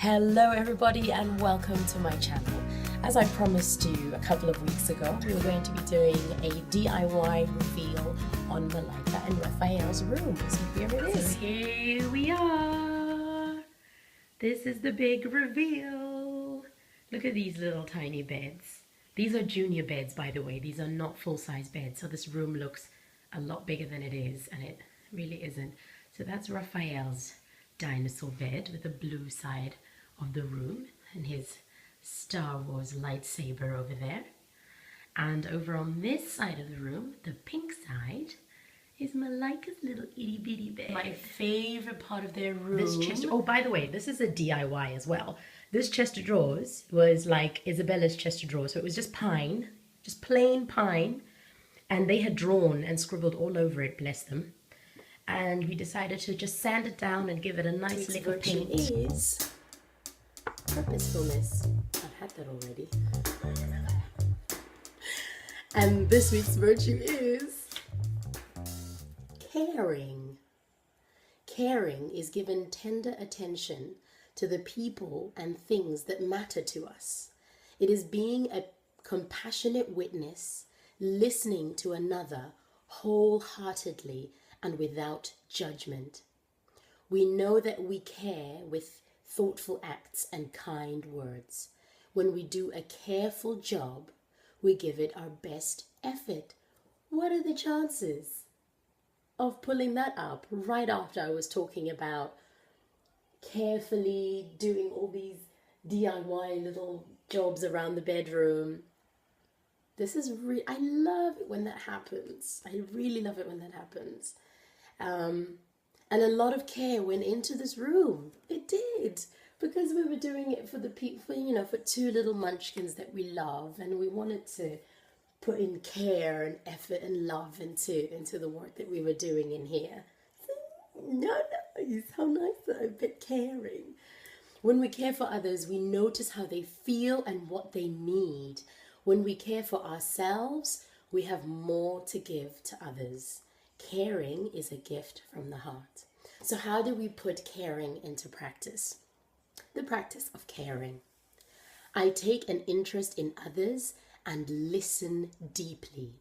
Hello everybody and welcome to my channel. As I promised you a couple of weeks ago, we were going to be doing a DIY reveal on Malaika and Rafael's room. So here it is. So here we are. This is the big reveal. Look at these little tiny beds. These are junior beds, by the way. These are not full-size beds. So this room looks a lot bigger than it is, and it really isn't. So that's Rafael's dinosaur bed with the blue side of the room and his Star Wars lightsaber over there. And over on this side of the room, the pink side, is Malaika's little itty bitty bed. My favorite part of their room. This chest, oh, by the way, this is a DIY as well. This chest of drawers was like Isabella's chest of drawers. So it was just pine, just plain pine. And they had drawn and scribbled all over it, bless them. And we decided to just sand it down and give it a nice lick of paint. Is purposefulness. I've had that already. And this week's virtue is caring. Caring is given tender attention to the people and things that matter to us. It is being a compassionate witness, listening to another wholeheartedly and without judgment. We know that we care with thoughtful acts and kind words. When we do a careful job, we give it our best effort. What are the chances of pulling that up right after I was talking about carefully doing all these DIY little jobs around the bedroom? This is I love it when that happens. I really love it when that happens. And a lot of care went into this room. It did, because we were doing it for the people, for two little munchkins that we love, and we wanted to put in care and effort and love into the work that we were doing in here. How nice that I'm a bit caring. When we care for others, we notice how they feel and what they need. When we care for ourselves, we have more to give to others. Caring is a gift from the heart. So how do we put caring into practice? The practice of caring. I take an interest in others and listen deeply.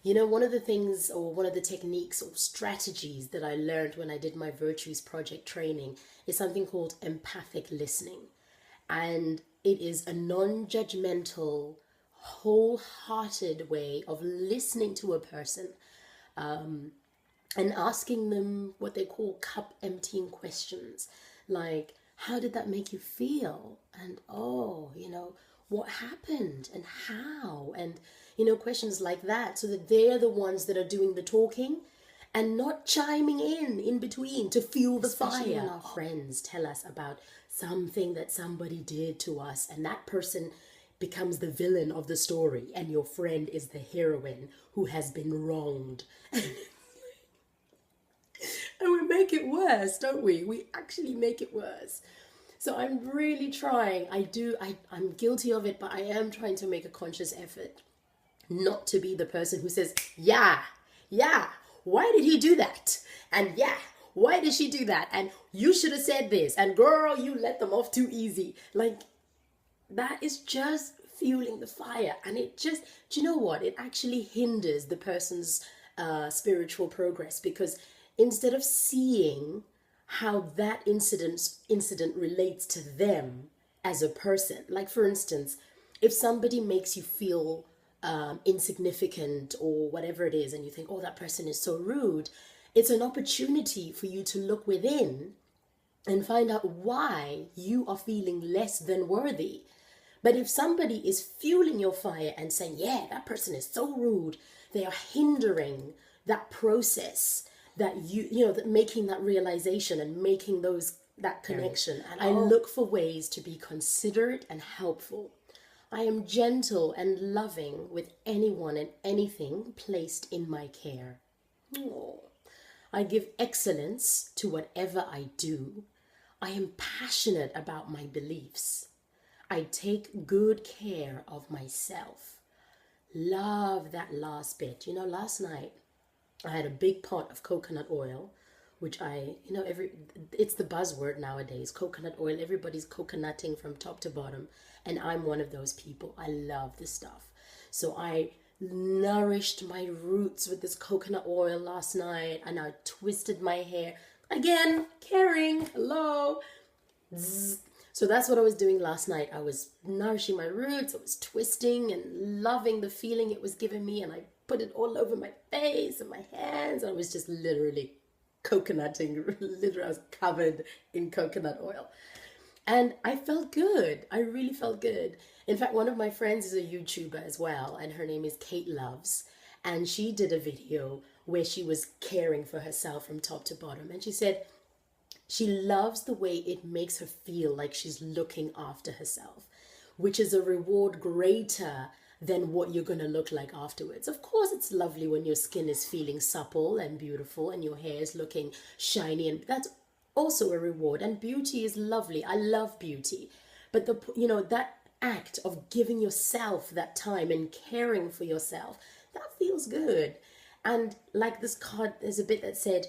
One of the things, or one of the techniques or strategies that I learned when I did my Virtues Project training is something called empathic listening. And it is a non-judgmental, wholehearted way of listening to a person and asking them what they call cup emptying questions, like, how did that make you feel? And what happened and how? And questions like that, so that they're the ones that are doing the talking and not chiming in between to fuel the fire. When our friends tell us about something that somebody did to us, and that person becomes the villain of the story, and your friend is the heroine who has been wronged. And we make it worse, don't we? We actually make it worse. So I'm really trying. I'm guilty of it, but I am trying to make a conscious effort not to be the person who says, yeah, why did he do that? And yeah, why did she do that? And you should have said this. And girl, you let them off too easy. Like, that is just fueling the fire. And it just, do you know what? It actually hinders the person's spiritual progress, because instead of seeing how that incident relates to them as a person, like for instance, if somebody makes you feel insignificant or whatever it is, and you think, oh, that person is so rude, it's an opportunity for you to look within and find out why you are feeling less than worthy. But if somebody is fueling your fire and saying, yeah, that person is so rude, they are hindering that process, that that making that realization and making that connection. And I look for ways to be considerate and helpful. I am gentle and loving with anyone and anything placed in my care. I give excellence to whatever I do. I am passionate about my beliefs. I take good care of myself. Love that last bit. Last night I had a big pot of coconut oil which it's the buzzword nowadays, coconut oil. Everybody's coconutting from top to bottom, and I'm one of those people. I love this stuff. So I nourished my roots with this coconut oil last night, and I twisted my hair. Again, caring, hello. Zzz. So that's what I was doing last night. I was nourishing my roots, I was twisting and loving the feeling it was giving me, and I put it all over my face and my hands. I was just literally coconutting. Literally, I was covered in coconut oil. And I felt good. I really felt good. In fact, one of my friends is a YouTuber as well, and her name is Kate Loves. And she did a video where she was caring for herself from top to bottom. And she said she loves the way it makes her feel like she's looking after herself, which is a reward greater than what you're going to look like afterwards. Of course, it's lovely when your skin is feeling supple and beautiful and your hair is looking shiny, and that's also a reward. And beauty is lovely. I love beauty. But that act of giving yourself that time and caring for yourself, that feels good. And like this card, there's a bit that said,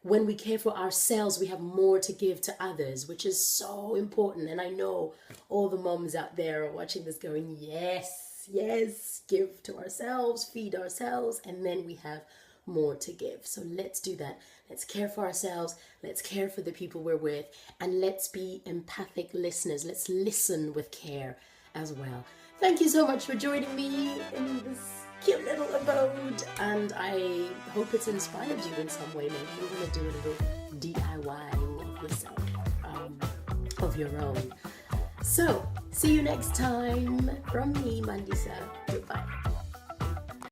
when we care for ourselves, we have more to give to others, which is so important. And I know all the moms out there are watching this going, yes, yes, give to ourselves, feed ourselves, and then we have more to give. So let's do that. Let's care for ourselves. Let's care for the people we're with, and let's be empathic listeners. Let's listen with care as well. Thank you so much for joining me in this cute little abode, and I hope it's inspired you in some way. Maybe you're going to do a little DIY of yourself, of your own. So, see you next time from me, Mandisa. Goodbye.